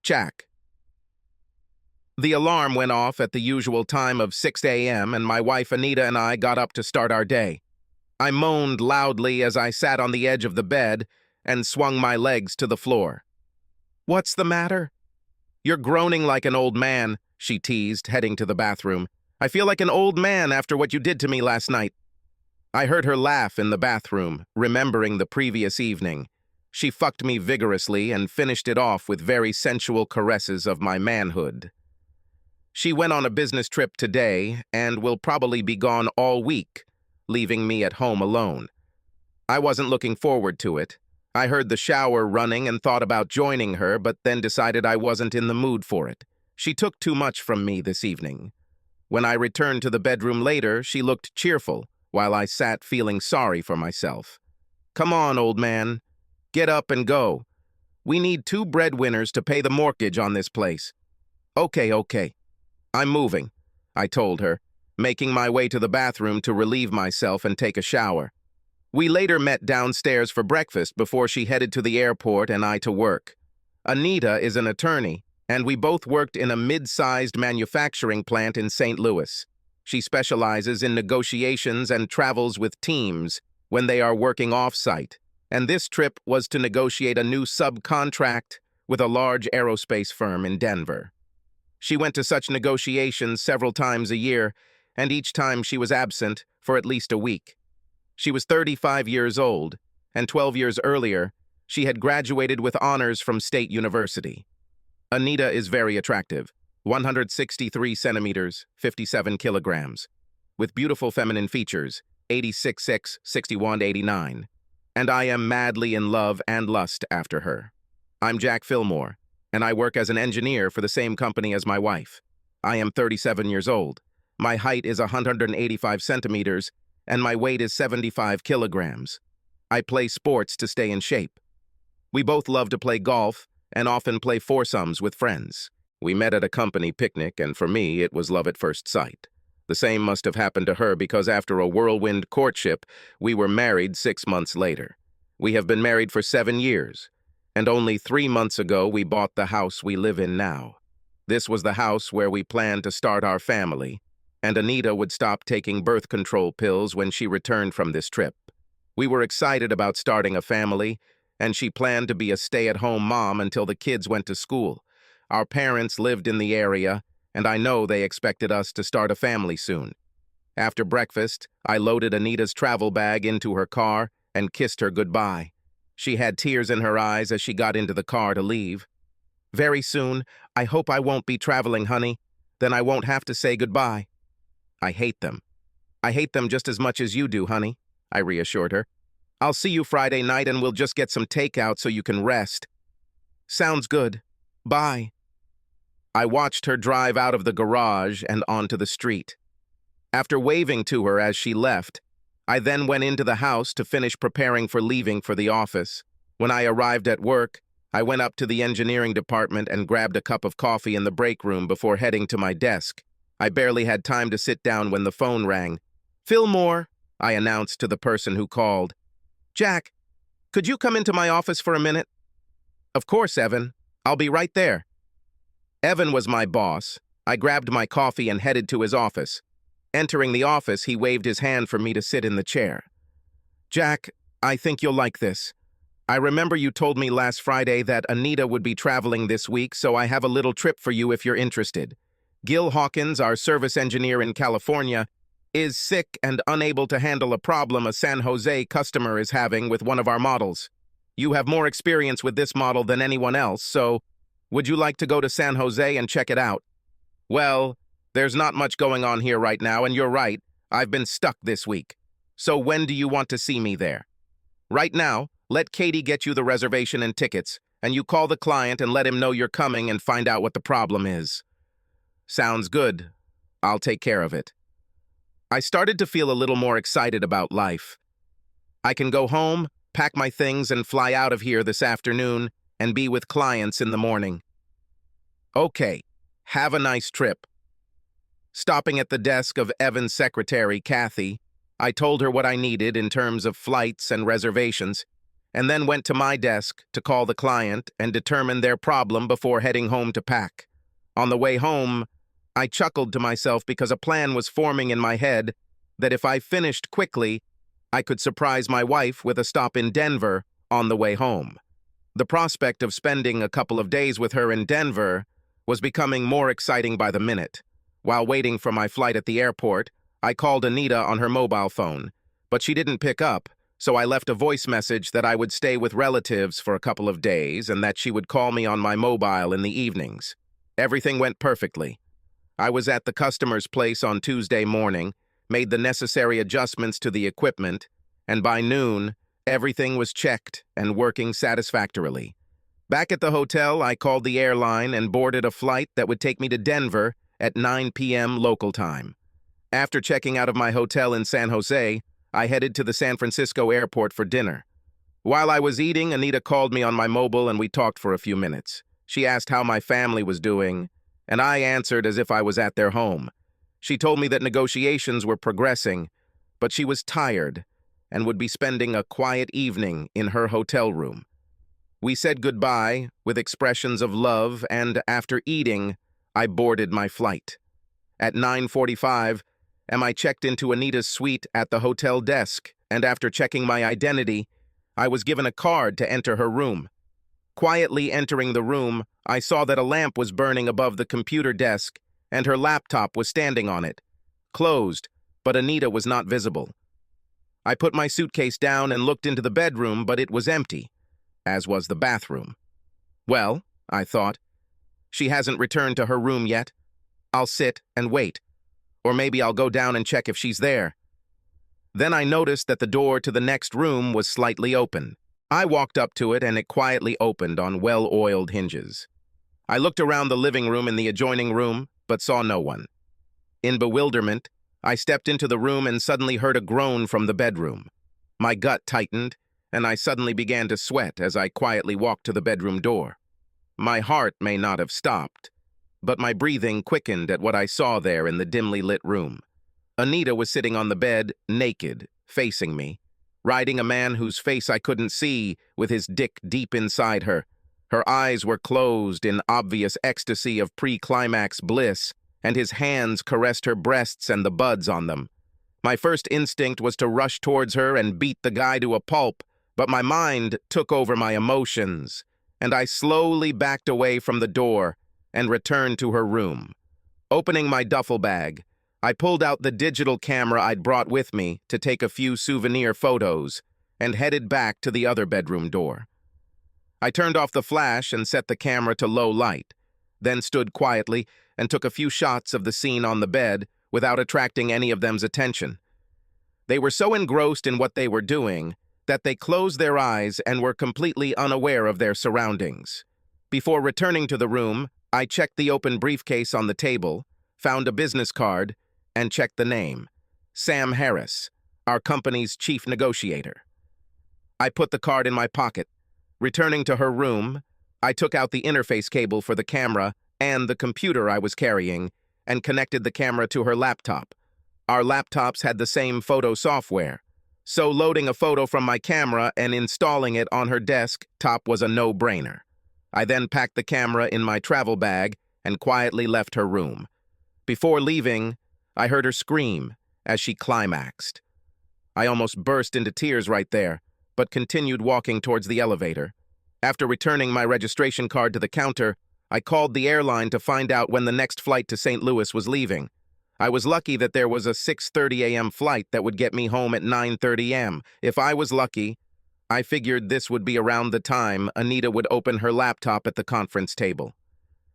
Jack. The alarm went off at the usual time of 6 a.m., and my wife Anita and I got up to start our day. I moaned loudly as I sat on the edge of the bed and swung my legs to the floor. "What's the matter?" "You're groaning like an old man," she teased, heading to the bathroom. "I feel like an old man after what you did to me last night." I heard her laugh in the bathroom, remembering the previous evening. She fucked me vigorously and finished it off with very sensual caresses of my manhood. She went on a business trip today and will probably be gone all week, leaving me at home alone. I wasn't looking forward to it. I heard the shower running and thought about joining her, but then decided I wasn't in the mood for it. She took too much from me this evening. When I returned to the bedroom later, she looked cheerful, while I sat feeling sorry for myself. "Come on, old man. Get up and go. We need 2 breadwinners to pay the mortgage on this place." Okay. "I'm moving," I told her, making my way to the bathroom to relieve myself and take a shower. We later met downstairs for breakfast before she headed to the airport and I to work. Anita is an attorney, and we both worked in a mid-sized manufacturing plant in St. Louis. She specializes in negotiations and travels with teams when they are working off-site, and this trip was to negotiate a new subcontract with a large aerospace firm in Denver. She went to such negotiations several times a year, and each time she was absent for at least a week. She was 35 years old, and 12 years earlier, she had graduated with honors from State University. Anita is very attractive, 163 centimeters, 57 kilograms, with beautiful feminine features, 86'6", 61'89", and I am madly in love and lust after her. I'm Jack Fillmore, and I work as an engineer for the same company as my wife. I am 37 years old. My height is 185 centimeters, and my weight is 75 kilograms. I play sports to stay in shape. We both love to play golf and often play foursomes with friends. We met at a company picnic, and for me, it was love at first sight. The same must have happened to her because after a whirlwind courtship, we were married 6 months later. We have been married for 7 years, and only 3 months ago we bought the house we live in now. This was the house where we planned to start our family, and Anita would stop taking birth control pills when she returned from this trip. We were excited about starting a family, and she planned to be a stay-at-home mom until the kids went to school. Our parents lived in the area, and I know they expected us to start a family soon. After breakfast, I loaded Anita's travel bag into her car and kissed her goodbye. She had tears in her eyes as she got into the car to leave. "Very soon, I hope I won't be traveling, honey. Then I won't have to say goodbye." "I hate them. I hate them just as much as you do, honey," I reassured her. "I'll see you Friday night and we'll just get some takeout so you can rest." "Sounds good. Bye." I watched her drive out of the garage and onto the street. After waving to her as she left, I then went into the house to finish preparing for leaving for the office. When I arrived at work, I went up to the engineering department and grabbed a cup of coffee in the break room before heading to my desk. I barely had time to sit down when the phone rang. "Fillmore," I announced to the person who called. "Jack, could you come into my office for a minute?" "Of course, Evan. I'll be right there." Evan was my boss. I grabbed my coffee and headed to his office. Entering the office, he waved his hand for me to sit in the chair. "Jack, I think you'll like this. I remember you told me last Friday that Anita would be traveling this week, so I have a little trip for you if you're interested. Gil Hawkins, our service engineer in California, is sick and unable to handle a problem a San Jose customer is having with one of our models. You have more experience with this model than anyone else, so would you like to go to San Jose and check it out?" "Well, there's not much going on here right now, and you're right, I've been stuck this week. So when do you want to see me there?" "Right now, let Katie get you the reservation and tickets, and you call the client and let him know you're coming and find out what the problem is." "Sounds good. I'll take care of it." I started to feel a little more excited about life. I can go home, pack my things, and fly out of here this afternoon and be with clients in the morning. "Okay, have a nice trip." Stopping at the desk of Evan's secretary, Kathy, I told her what I needed in terms of flights and reservations, and then went to my desk to call the client and determine their problem before heading home to pack. On the way home, I chuckled to myself because a plan was forming in my head that if I finished quickly, I could surprise my wife with a stop in Denver on the way home. The prospect of spending a couple of days with her in Denver was becoming more exciting by the minute. While waiting for my flight at the airport, I called Anita on her mobile phone, but she didn't pick up, so I left a voice message that I would stay with relatives for a couple of days and that she would call me on my mobile in the evenings. Everything went perfectly. I was at the customer's place on Tuesday morning, made the necessary adjustments to the equipment, and by noon, everything was checked and working satisfactorily. Back at the hotel, I called the airline and boarded a flight that would take me to Denver at 9 p.m. local time. After checking out of my hotel in San Jose, I headed to the San Francisco airport for dinner. While I was eating, Anita called me on my mobile and we talked for a few minutes. She asked how my family was doing, and I answered as if I was at their home. She told me that negotiations were progressing, but she was tired and would be spending a quiet evening in her hotel room. We said goodbye with expressions of love, and after eating, I boarded my flight. At 9:45, I checked into Anita's suite at the hotel desk, and after checking my identity, I was given a card to enter her room. Quietly entering the room, I saw that a lamp was burning above the computer desk, and her laptop was standing on it. Closed, but Anita was not visible. I put my suitcase down and looked into the bedroom, but it was empty, as was the bathroom. Well, I thought, she hasn't returned to her room yet. I'll sit and wait. Or maybe I'll go down and check if she's there. Then I noticed that the door to the next room was slightly open. I walked up to it and it quietly opened on well-oiled hinges. I looked around the living room and the adjoining room, but saw no one. In bewilderment, I stepped into the room and suddenly heard a groan from the bedroom. My gut tightened, and I suddenly began to sweat as I quietly walked to the bedroom door. My heart may not have stopped, but my breathing quickened at what I saw there in the dimly lit room. Anita was sitting on the bed, naked, facing me, riding a man whose face I couldn't see, with his dick deep inside her. Her eyes were closed in obvious ecstasy of pre-climax bliss, and his hands caressed her breasts and the buds on them. My first instinct was to rush towards her and beat the guy to a pulp, but my mind took over my emotions, and I slowly backed away from the door and returned to her room. Opening my duffel bag, I pulled out the digital camera I'd brought with me to take a few souvenir photos and headed back to the other bedroom door. I turned off the flash and set the camera to low light, then stood quietly and took a few shots of the scene on the bed without attracting any of them's attention. They were so engrossed in what they were doing that they closed their eyes and were completely unaware of their surroundings. Before returning to the room, I checked the open briefcase on the table, found a business card, and checked the name, Sam Harris, our company's chief negotiator. I put the card in my pocket. Returning to her room, I took out the interface cable for the camera and the computer I was carrying and connected the camera to her laptop. Our laptops had the same photo software, so loading a photo from my camera and installing it on her desktop was a no-brainer. I then packed the camera in my travel bag and quietly left her room. Before leaving, I heard her scream as she climaxed. I almost burst into tears right there, but continued walking towards the elevator. After returning my registration card to the counter, I called the airline to find out when the next flight to St. Louis was leaving. I was lucky that there was a 6:30 a.m. flight that would get me home at 9:30 a.m. If I was lucky, I figured this would be around the time Anita would open her laptop at the conference table.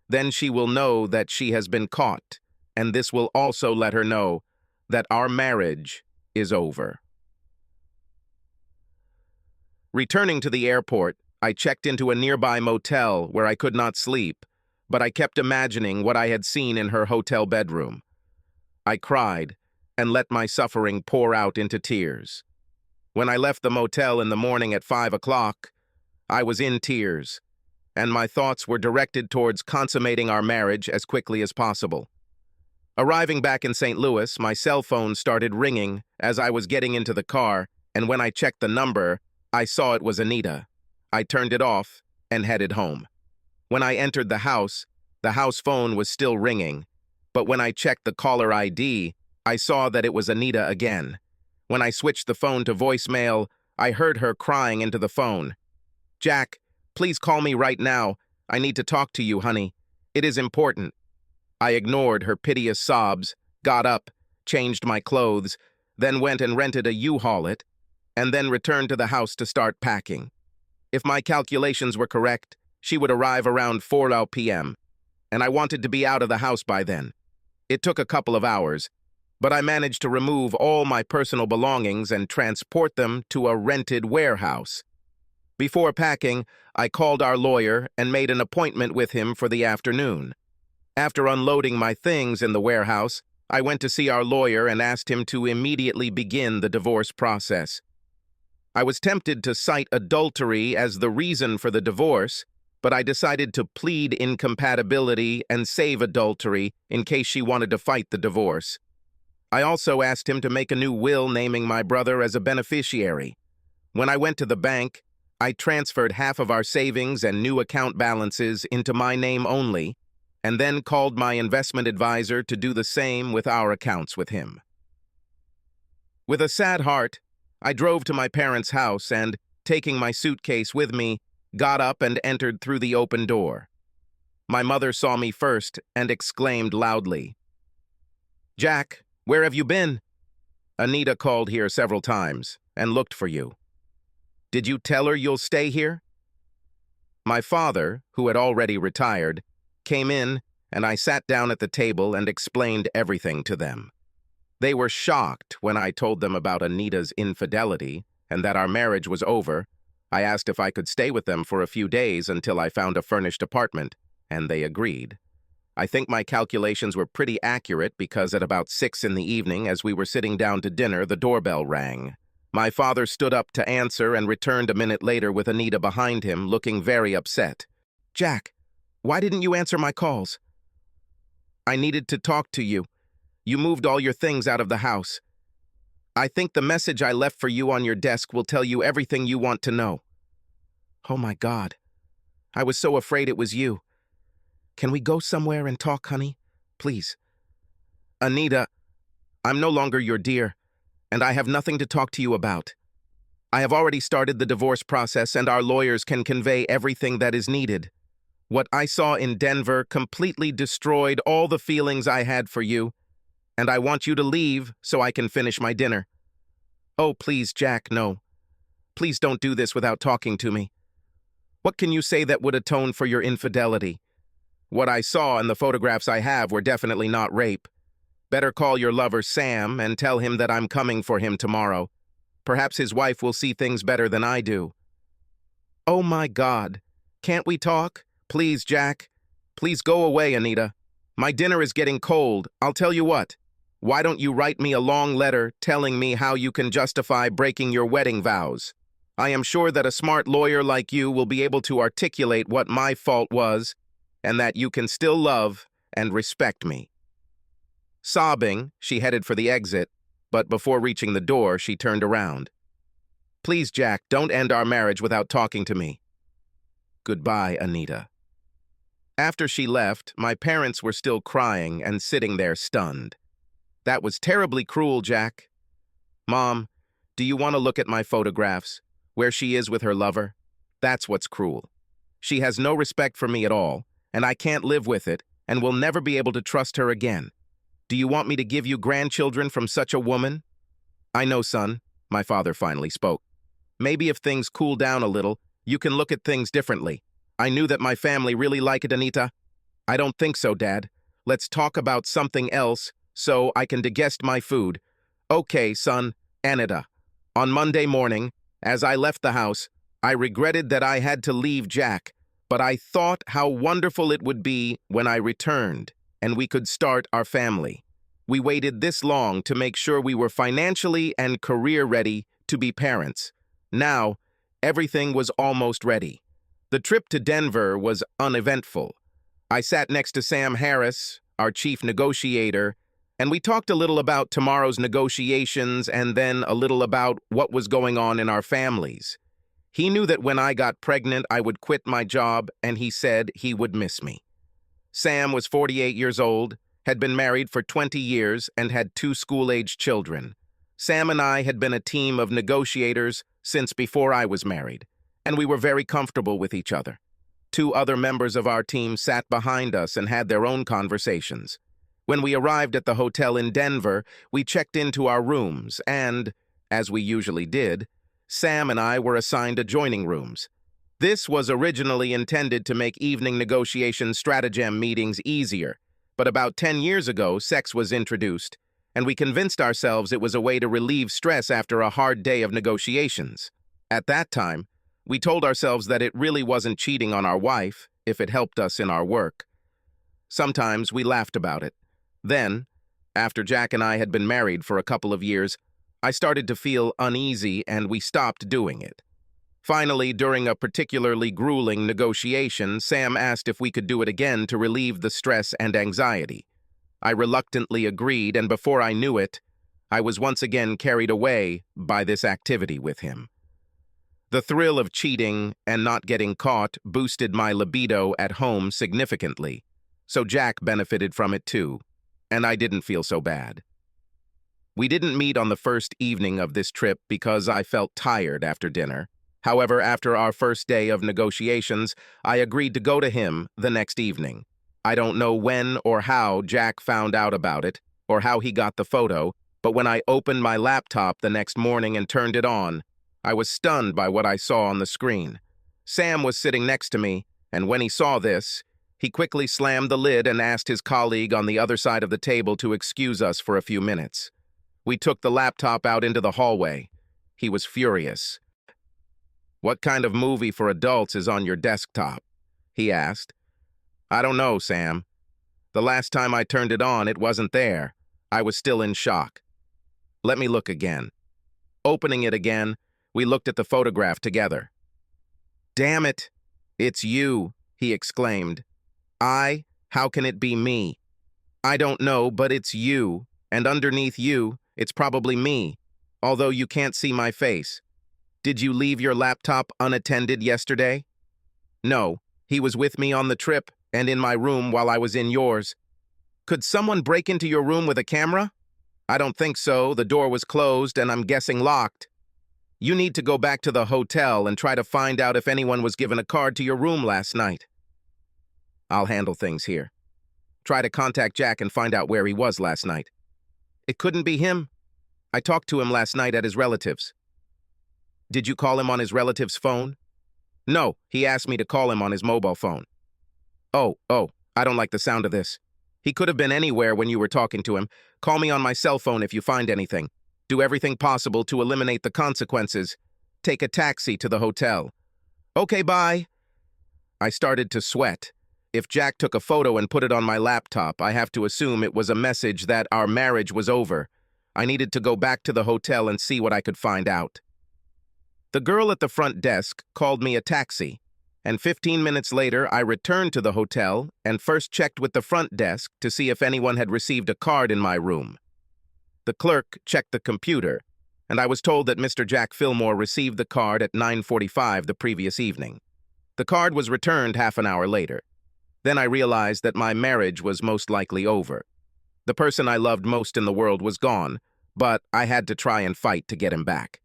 Then she will know that she has been caught, and this will also let her know that our marriage is over. Returning to the airport, I checked into a nearby motel where I could not sleep, but I kept imagining what I had seen in her hotel bedroom. I cried and let my suffering pour out into tears. When I left the motel in the morning at 5 o'clock, I was in tears, and my thoughts were directed towards consummating our marriage as quickly as possible. Arriving back in St. Louis, my cell phone started ringing as I was getting into the car, and when I checked the number, I saw it was Anita. I turned it off and headed home. When I entered the house phone was still ringing, but when I checked the caller ID, I saw that it was Anita again. When I switched the phone to voicemail, I heard her crying into the phone. "Jack, please call me right now. I need to talk to you, honey. It is important." I ignored her piteous sobs, got up, changed my clothes, then went and rented a U-Haul and then returned to the house to start packing. If my calculations were correct, she would arrive around 4 p.m., and I wanted to be out of the house by then. It took a couple of hours, but I managed to remove all my personal belongings and transport them to a rented warehouse. Before packing, I called our lawyer and made an appointment with him for the afternoon. After unloading my things in the warehouse, I went to see our lawyer and asked him to immediately begin the divorce process. I was tempted to cite adultery as the reason for the divorce, but I decided to plead incompatibility and save adultery in case she wanted to fight the divorce. I also asked him to make a new will naming my brother as a beneficiary. When I went to the bank, I transferred half of our savings and new account balances into my name only, and then called my investment advisor to do the same with our accounts with him. With a sad heart, I drove to my parents' house and, taking my suitcase with me, got up and entered through the open door. My mother saw me first and exclaimed loudly, "Jack, where have you been?" "Anita called here several times and looked for you." "Did you tell her you'll stay here?" My father, who had already retired, came in, and I sat down at the table and explained everything to them. They were shocked when I told them about Anita's infidelity and that our marriage was over. I asked if I could stay with them for a few days until I found a furnished apartment, and they agreed. I think my calculations were pretty accurate because at about 6 in the evening, as we were sitting down to dinner, the doorbell rang. My father stood up to answer and returned a minute later with Anita behind him, looking very upset. "Jack, why didn't you answer my calls?" "I needed to talk to you. You moved all your things out of the house. I think the message I left for you on your desk will tell you everything you want to know." "Oh my God. I was so afraid it was you. Can we go somewhere and talk, honey? Please." "Anita, I'm no longer your dear, and I have nothing to talk to you about. I have already started the divorce process, and our lawyers can convey everything that is needed. What I saw in Denver completely destroyed all the feelings I had for you, and I want you to leave so I can finish my dinner." "Oh, please, Jack, no. Please don't do this without talking to me. What can you say that would atone for your infidelity? What I saw and the photographs I have were definitely not rape. Better call your lover Sam and tell him that I'm coming for him tomorrow. Perhaps his wife will see things better than I do." "Oh my God. Can't we talk? Please, Jack. Please go away, Anita. My dinner is getting cold. I'll tell you what. Why don't you write me a long letter telling me how you can justify breaking your wedding vows? I am sure that a smart lawyer like you will be able to articulate what my fault was and that you can still love and respect me." Sobbing, she headed for the exit, but before reaching the door, she turned around. "Please, Jack, don't end our marriage without talking to me." "Goodbye, Anita." After she left, my parents were still crying and sitting there stunned. "That was terribly cruel, Jack." "Mom, do you want to look at my photographs, where she is with her lover? That's what's cruel. She has no respect for me at all, and I can't live with it, and will never be able to trust her again. Do you want me to give you grandchildren from such a woman?" "I know, son," my father finally spoke. "Maybe if things cool down a little, you can look at things differently. I knew that my family really liked it, Anita." "I don't think so, Dad. Let's talk about something else so I can digest my food." "Okay, son, Anita. On Monday morning, as I left the house, I regretted that I had to leave Jack, but I thought how wonderful it would be when I returned and we could start our family. We waited this long to make sure we were financially and career ready to be parents. Now, everything was almost ready. The trip to Denver was uneventful. I sat next to Sam Harris, our chief negotiator, and we talked a little about tomorrow's negotiations and then a little about what was going on in our families. He knew that when I got pregnant, I would quit my job, and he said he would miss me. Sam was 48 years old, had been married for 20 years, and had 2 school-age children. Sam and I had been a team of negotiators since before I was married, and we were very comfortable with each other. 2 other members of our team sat behind us and had their own conversations. When we arrived at the hotel in Denver, we checked into our rooms and, as we usually did, Sam and I were assigned adjoining rooms. This was originally intended to make evening negotiation stratagem meetings easier, but about 10 years ago, sex was introduced, and we convinced ourselves it was a way to relieve stress after a hard day of negotiations. At that time, we told ourselves that it really wasn't cheating on our wife if it helped us in our work. Sometimes we laughed about it. Then, after Jack and I had been married for a couple of years, I started to feel uneasy and we stopped doing it. Finally, during a particularly grueling negotiation, Sam asked if we could do it again to relieve the stress and anxiety. I reluctantly agreed, and before I knew it, I was once again carried away by this activity with him. The thrill of cheating and not getting caught boosted my libido at home significantly, so Jack benefited from it too, and I didn't feel so bad. We didn't meet on the first evening of this trip because I felt tired after dinner. However, after our first day of negotiations, I agreed to go to him the next evening. I don't know when or how Jack found out about it, or how he got the photo, but when I opened my laptop the next morning and turned it on, I was stunned by what I saw on the screen. Sam was sitting next to me, and when he saw this, he quickly slammed the lid and asked his colleague on the other side of the table to excuse us for a few minutes. We took the laptop out into the hallway. He was furious. "What kind of movie for adults is on your desktop?" he asked. "I don't know, Sam. The last time I turned it on, it wasn't there. I was still in shock." "Let me look again." Opening it again, we looked at the photograph together. "Damn it! It's you," he exclaimed. How can it be me?" "I don't know, but it's you, and underneath you, it's probably me, although you can't see my face. Did you leave your laptop unattended yesterday?" "No, he was with me on the trip and in my room while I was in yours." "Could someone break into your room with a camera?" "I don't think so. The door was closed and I'm guessing locked." "You need to go back to the hotel and try to find out if anyone was given a card to your room last night." "I'll handle things here. Try to contact Jack and find out where he was last night." "It couldn't be him. I talked to him last night at his relative's." "Did you call him on his relative's phone?" "No, he asked me to call him on his mobile phone." Oh, I don't like the sound of this. He could have been anywhere when you were talking to him. Call me on my cell phone if you find anything. Do everything possible to eliminate the consequences. Take a taxi to the hotel." "Okay, bye." I started to sweat. If Jack took a photo and put it on my laptop, I have to assume it was a message that our marriage was over. I needed to go back to the hotel and see what I could find out. The girl at the front desk called me a taxi, and 15 minutes later I returned to the hotel and first checked with the front desk to see if anyone had received a card in my room. The clerk checked the computer, and I was told that Mr. Jack Fillmore received the card at 9:45 the previous evening. The card was returned half an hour later. Then I realized that my marriage was most likely over. The person I loved most in the world was gone, but I had to try and fight to get him back.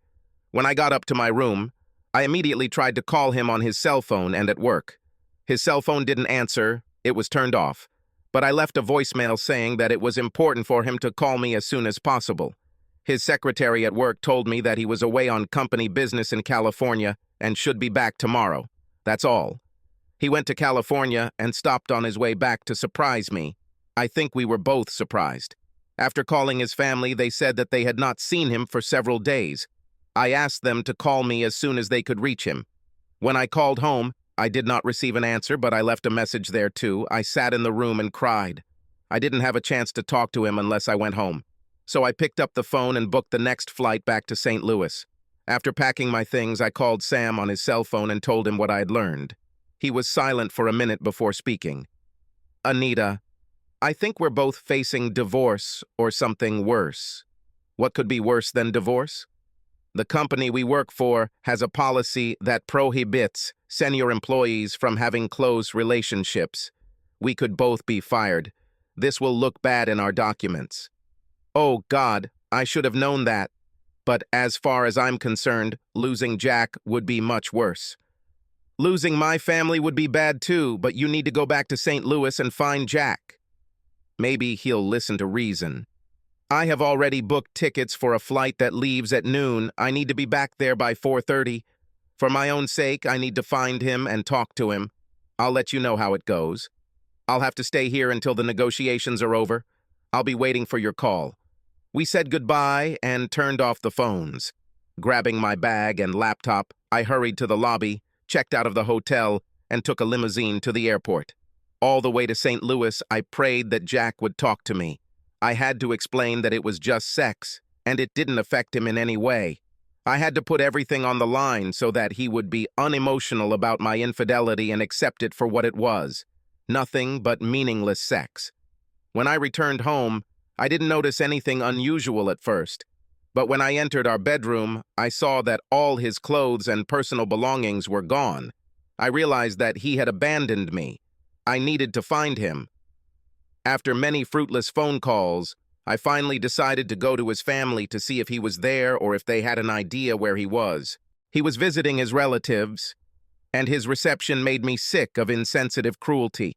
When I got up to my room, I immediately tried to call him on his cell phone and at work. His cell phone didn't answer, it was turned off, but I left a voicemail saying that it was important for him to call me as soon as possible. His secretary at work told me that he was away on company business in California and should be back tomorrow. That's all. He went to California and stopped on his way back to surprise me. I think we were both surprised. After calling his family, they said that they had not seen him for several days. I asked them to call me as soon as they could reach him. When I called home, I did not receive an answer, but I left a message there too. I sat in the room and cried. I didn't have a chance to talk to him unless I went home. So I picked up the phone and booked the next flight back to St. Louis. After packing my things, I called Sam on his cell phone and told him what I had learned. He was silent for a minute before speaking. "Anita, I think we're both facing divorce or something worse." "What could be worse than divorce?" The company we work for has a policy that prohibits senior employees from having close relationships. We could both be fired. This will look bad in our documents. Oh, God, I should have known that. But as far as I'm concerned, losing Jack would be much worse. Losing my family would be bad too, but you need to go back to St. Louis and find Jack. Maybe he'll listen to reason. I have already booked tickets for a flight that leaves at noon. I need to be back there by 4:30. For my own sake, I need to find him and talk to him. I'll let you know how it goes. I'll have to stay here until the negotiations are over. I'll be waiting for your call. We said goodbye and turned off the phones. Grabbing my bag and laptop, I hurried to the lobby, checked out of the hotel, and took a limousine to the airport. All the way to St. Louis, I prayed that Jack would talk to me. I had to explain that it was just sex, and it didn't affect him in any way. I had to put everything on the line so that he would be unemotional about my infidelity and accept it for what it was. Nothing but meaningless sex. When I returned home, I didn't notice anything unusual at first. But when I entered our bedroom, I saw that all his clothes and personal belongings were gone. I realized that he had abandoned me. I needed to find him. After many fruitless phone calls, I finally decided to go to his family to see if he was there or if they had an idea where he was. He was visiting his relatives, and his reception made me sick of insensitive cruelty.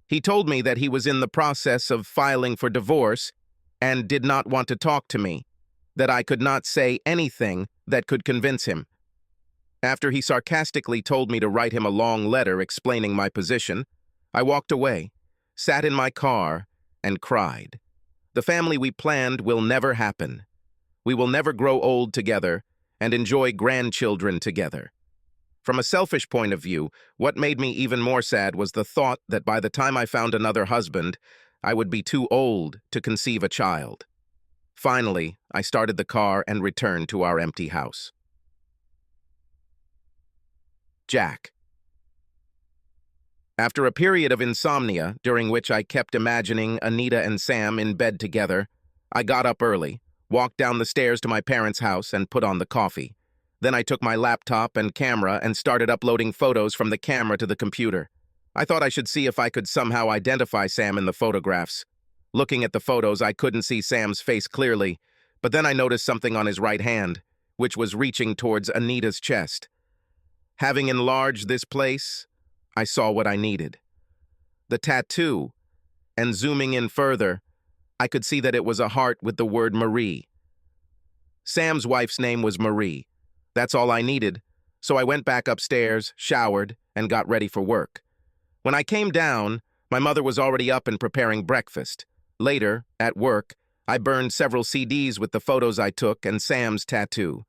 He told me that he was in the process of filing for divorce and did not want to talk to me, that I could not say anything that could convince him. After he sarcastically told me to write him a long letter explaining my position, I walked away, sat in my car, and cried. The family we planned will never happen. We will never grow old together and enjoy grandchildren together. From a selfish point of view, what made me even more sad was the thought that by the time I found another husband, I would be too old to conceive a child. Finally, I started the car and returned to our empty house. Jack. After a period of insomnia, during which I kept imagining Anita and Sam in bed together, I got up early, walked down the stairs to my parents' house, and put on the coffee. Then I took my laptop and camera and started uploading photos from the camera to the computer. I thought I should see if I could somehow identify Sam in the photographs. Looking at the photos, I couldn't see Sam's face clearly, but then I noticed something on his right hand, which was reaching towards Anita's chest. Having enlarged this place, I saw what I needed. The tattoo, and zooming in further, I could see that it was a heart with the word Marie. Sam's wife's name was Marie. That's all I needed, so I went back upstairs, showered, and got ready for work. When I came down, my mother was already up and preparing breakfast. Later, at work, I burned several CDs with the photos I took and Sam's tattoo.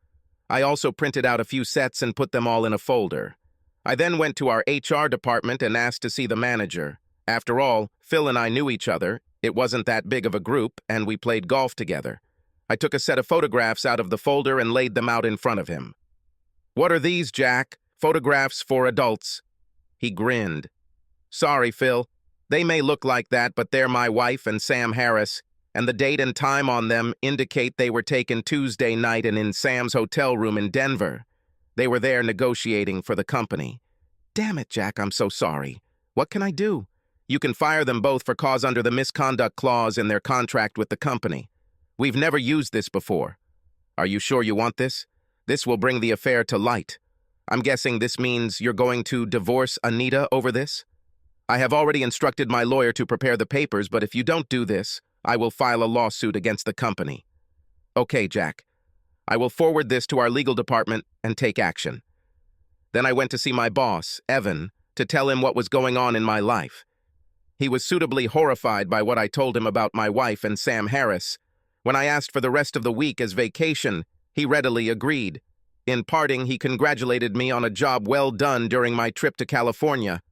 I also printed out a few sets and put them all in a folder. I then went to our HR department and asked to see the manager. After all, Phil and I knew each other, it wasn't that big of a group, and we played golf together. I took a set of photographs out of the folder and laid them out in front of him. "What are these, Jack? Photographs for adults." He grinned. "Sorry, Phil. They may look like that, but they're my wife and Sam Harris, and the date and time on them indicate they were taken Tuesday night and in Sam's hotel room in Denver. They were there negotiating for the company." "Damn it, Jack, I'm so sorry. What can I do?" "You can fire them both for cause under the misconduct clause in their contract with the company. We've never used this before. Are you sure you want this? This will bring the affair to light. I'm guessing this means you're going to divorce Anita over this? I have already instructed my lawyer to prepare the papers, but if you don't do this, I will file a lawsuit against the company." "Okay, Jack. I will forward this to our legal department and take action." Then I went to see my boss, Evan, to tell him what was going on in my life. He was suitably horrified by what I told him about my wife and Sam Harris. When I asked for the rest of the week as vacation, he readily agreed. In parting, he congratulated me on a job well done during my trip to California.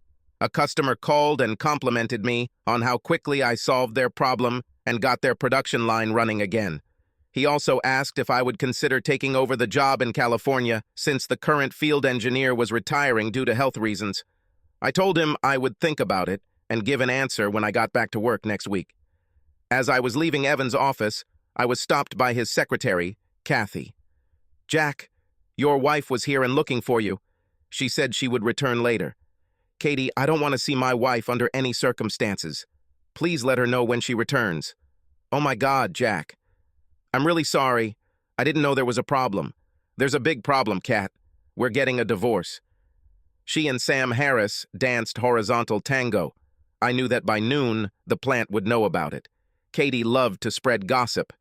A customer called and complimented me on how quickly I solved their problem and got their production line running again. He also asked if I would consider taking over the job in California since the current field engineer was retiring due to health reasons. I told him I would think about it and give an answer when I got back to work next week. As I was leaving Evan's office, I was stopped by his secretary, Kathy. Jack, your wife was here and looking for you. She said she would return later. Katie, I don't want to see my wife under any circumstances. Please let her know when she returns. Oh my God, Jack. I'm really sorry. I didn't know there was a problem. There's a big problem, Kat. We're getting a divorce. She and Sam Harris danced horizontal tango. I knew that by noon, the plant would know about it. Katie loved to spread gossip.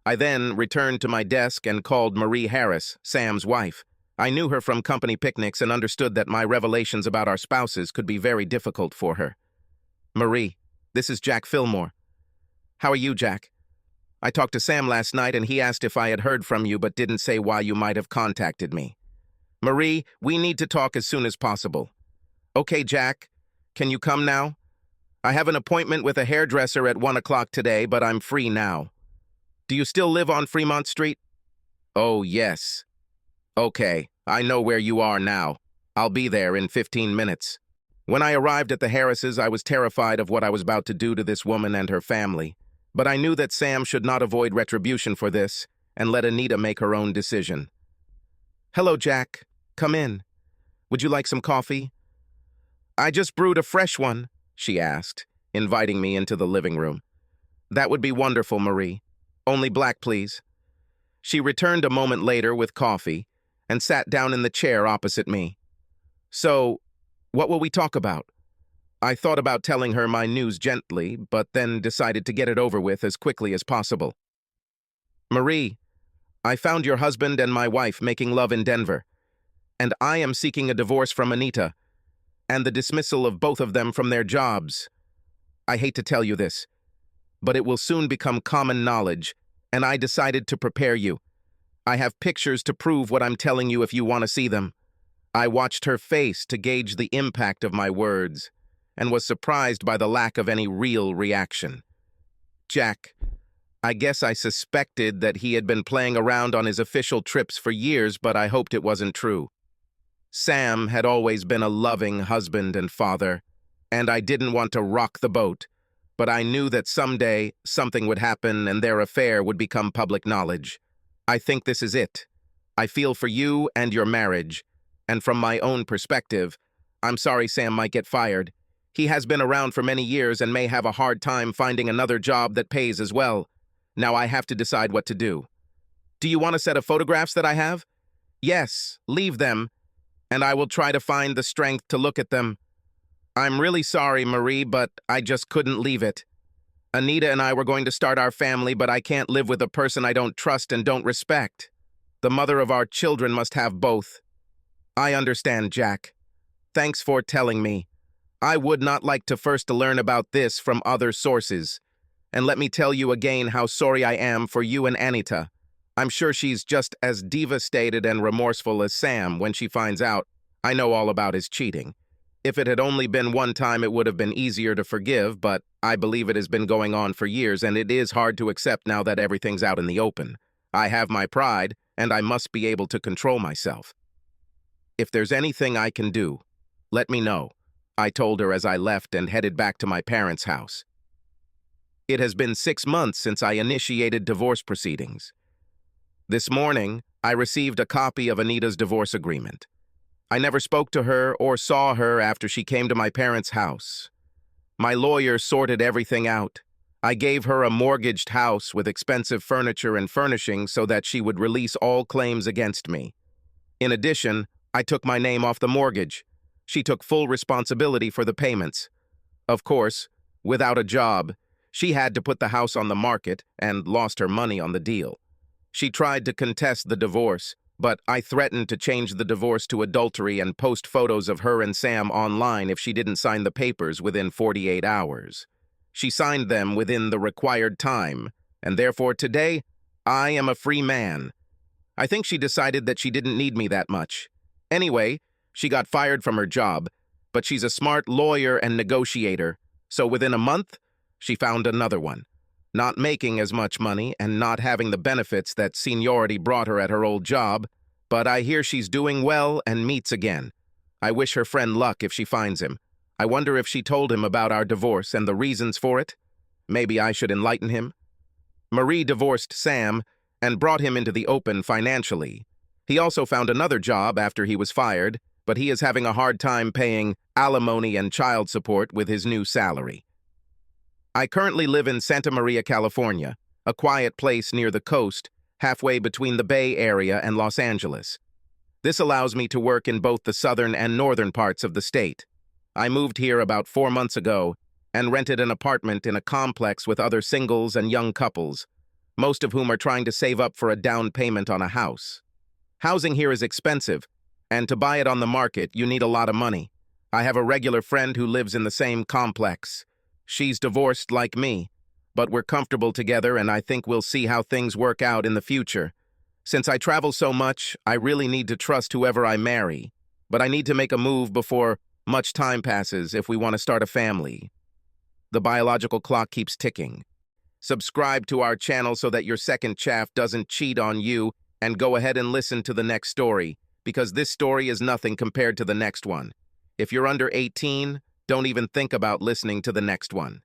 I then returned to my desk and called Marie Harris, Sam's wife. I knew her from company picnics and understood that my revelations about our spouses could be very difficult for her. Marie, this is Jack Fillmore. How are you, Jack? I talked to Sam last night and he asked if I had heard from you but didn't say why you might have contacted me. Marie, we need to talk as soon as possible. Okay, Jack, can you come now? I have an appointment with a hairdresser at 1 o'clock today, but I'm free now. Do you still live on Fremont Street? Oh, yes. Okay, I know where you are now. I'll be there in 15 minutes. When I arrived at the Harrises, I was terrified of what I was about to do to this woman and her family. But I knew that Sam should not avoid retribution for this and let Anita make her own decision. Hello, Jack. Come in. Would you like some coffee? I just brewed a fresh one, she asked, inviting me into the living room. That would be wonderful, Marie. Only black, please. She returned a moment later with coffee and sat down in the chair opposite me. So, what will we talk about? I thought about telling her my news gently, but then decided to get it over with as quickly as possible. Marie, I found your husband and my wife making love in Denver, and I am seeking a divorce from Anita, and the dismissal of both of them from their jobs. I hate to tell you this, but it will soon become common knowledge, and I decided to prepare you. I have pictures to prove what I'm telling you if you want to see them. I watched her face to gauge the impact of my words, and was surprised by the lack of any real reaction. Jack, I guess I suspected that he had been playing around on his official trips for years, but I hoped it wasn't true. Sam had always been a loving husband and father, and I didn't want to rock the boat, but I knew that someday something would happen and their affair would become public knowledge. I think this is it. I feel for you and your marriage, and from my own perspective, I'm sorry Sam might get fired. He has been around for many years and may have a hard time finding another job that pays as well. Now I have to decide what to do. Do you want a set of photographs that I have? Yes, leave them, and I will try to find the strength to look at them. I'm really sorry, Marie, but I just couldn't leave it. Anita and I were going to start our family, but I can't live with a person I don't trust and don't respect. The mother of our children must have both. I understand, Jack. Thanks for telling me. I would not like to first learn about this from other sources. And let me tell you again how sorry I am for you and Anita. I'm sure she's just as devastated and remorseful as Sam when she finds out. I know all about his cheating. If it had only been one time, it would have been easier to forgive, but I believe it has been going on for years, and it is hard to accept now that everything's out in the open. I have my pride, and I must be able to control myself. If there's anything I can do, let me know, I told her as I left and headed back to my parents' house. It has been 6 months since I initiated divorce proceedings. This morning, I received a copy of Anita's divorce agreement. I never spoke to her or saw her after she came to my parents' house. My lawyer sorted everything out. I gave her a mortgaged house with expensive furniture and furnishings so that she would release all claims against me. In addition, I took my name off the mortgage. She took full responsibility for the payments. Of course, without a job, she had to put the house on the market and lost her money on the deal. She tried to contest the divorce, but I threatened to change the divorce to adultery and post photos of her and Sam online if she didn't sign the papers within 48 hours. She signed them within the required time, and therefore today, I am a free man. I think she decided that she didn't need me that much. Anyway, she got fired from her job, but she's a smart lawyer and negotiator, so within a month, she found another one. Not making as much money and not having the benefits that seniority brought her at her old job, but I hear she's doing well and meets again. I wish her friend luck if she finds him. I wonder if she told him about our divorce and the reasons for it. Maybe I should enlighten him. Marie divorced Sam and brought him into the open financially. He also found another job after he was fired, but he is having a hard time paying alimony and child support with his new salary. I currently live in Santa Maria, California, a quiet place near the coast, halfway between the Bay Area and Los Angeles. This allows me to work in both the southern and northern parts of the state. I moved here about 4 months ago and rented an apartment in a complex with other singles and young couples, most of whom are trying to save up for a down payment on a house. Housing here is expensive, and to buy it on the market, you need a lot of money. I have a regular friend who lives in the same complex. She's divorced like me, but we're comfortable together and I think we'll see how things work out in the future. Since I travel so much, I really need to trust whoever I marry, but I need to make a move before much time passes if we want to start a family. The biological clock keeps ticking. Subscribe to our channel so that your second chaff doesn't cheat on you, and go ahead and listen to the next story, because this story is nothing compared to the next one. If you're under 18, don't even think about listening to the next one.